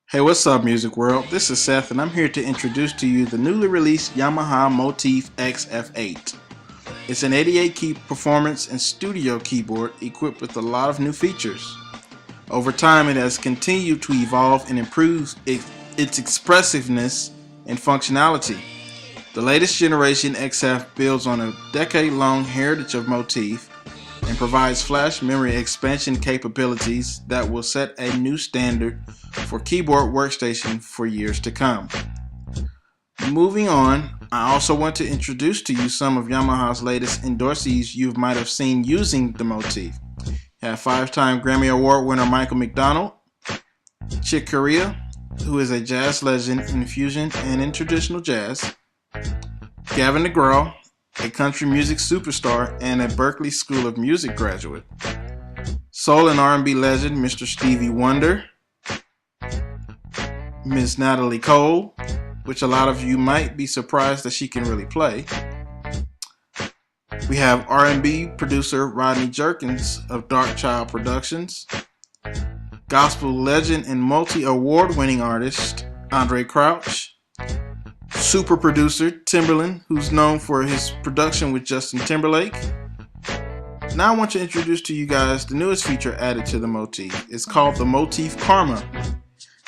Hey, what's up, music world? This is Seth, and I'm here to introduce to you the newly released Yamaha Motif XF8. It's an 88 key performance and studio keyboard equipped with a lot of new features. Over time, it has continued to evolve and improve its expressiveness and functionality. The latest generation XF builds on a decade-long heritage of Motif and provides flash memory expansion capabilities that will set a new standard for keyboard workstation for years to come. Moving on, I also want to introduce to you some of Yamaha's latest endorsees you might have seen using the Motif. You have five-time Grammy Award winner Michael McDonald, Chick Corea, who is a jazz legend in fusion and in traditional jazz, Gavin DeGraw, a country music superstar and a Berklee School of Music graduate, soul and R&B legend Mr. Stevie Wonder, Ms. Natalie Cole, which a lot of you might be surprised that she can really play. We have R&B producer Rodney Jerkins of Darkchild Productions, gospel legend and multi-award winning artist Andre Crouch, super producer Timbaland, who's known for his production with Justin Timberlake. Now I want to introduce to you guys the newest feature added to the Motif. It's called the Motif Karma.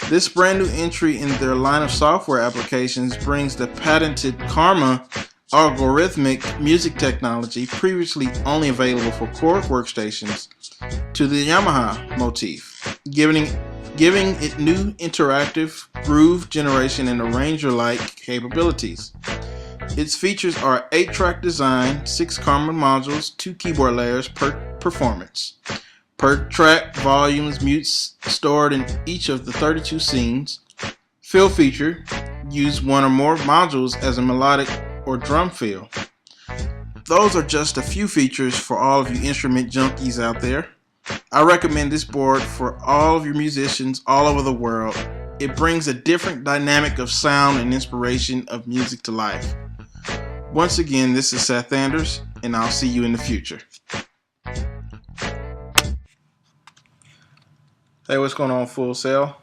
This brand new entry in their line of software applications brings the patented Karma algorithmic music technology, previously only available for Chord workstations, to the Yamaha Motif, giving it new interactive groove generation and arranger-like capabilities. Its features are 8-track design, 6 Karma modules, 2 keyboard layers per performance. Per track, volumes, mutes stored in each of the 32 scenes. Fill feature, use one or more modules as a melodic or drum fill. Those are just a few features for all of you instrument junkies out there. I recommend this board for all of your musicians all over the world. It brings a different dynamic of sound and inspiration of music to life. Once again, this is Seth Anders, and I'll see you in the future. Hey, what's going on, Full Sail?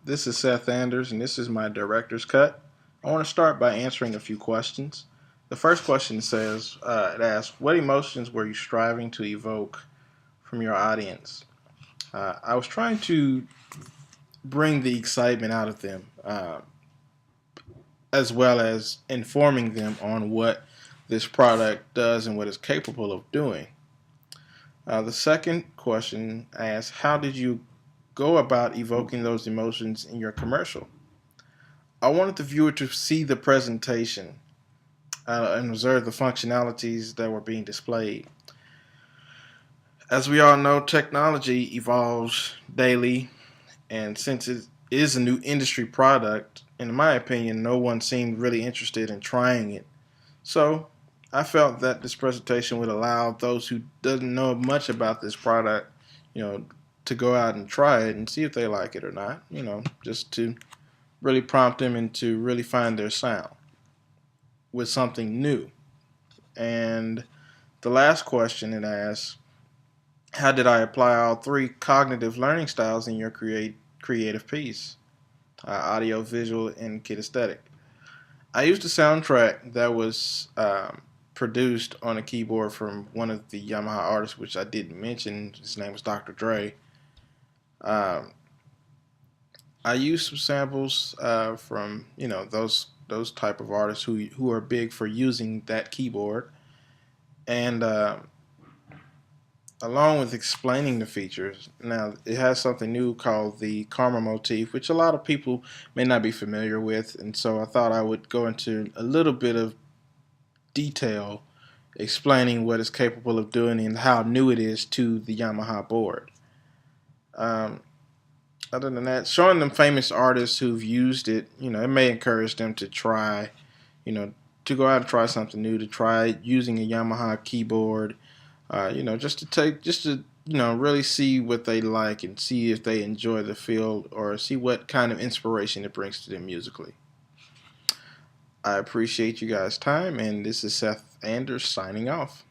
This is Seth Anders, and this is my director's cut. I want to start by answering a few questions. The first question says, it asks, what emotions were you striving to evoke from your audience? I was trying to bring the excitement out of them, as well as informing them on what this product does and what it's capable of doing. The second question asks, how did you go about evoking those emotions in your commercial? I wanted the viewer to see the presentation and observe the functionalities that were being displayed. As we all know, technology evolves daily, and since it is a new industry product, in my opinion, no one seemed really interested in trying it. So I felt that this presentation would allow those who doesn't know much about this product, to go out and try it and see if they like it or not, just to really prompt them and to really find their sound with something new. And the last question it asks, how did I apply all 3 cognitive learning styles in your creative piece? Audio, visual, and kinesthetic. I used a soundtrack that was produced on a keyboard from one of the Yamaha artists, which I didn't mention. His name was Dr. Dre. I used some samples from those type of artists who are big for using that keyboard, and along with explaining the features. Now, it has something new called the Karma Motif, which a lot of people may not be familiar with, and so I thought I would go into a little bit of detail explaining what it's capable of doing and how new it is to the Yamaha board. Other than that, showing them famous artists who've used it, it may encourage them to try, to go out and try something new, to try using a Yamaha keyboard, just to really see what they like and see if they enjoy the feel or see what kind of inspiration it brings to them musically. I appreciate you guys' time, and this is Seth Anders signing off.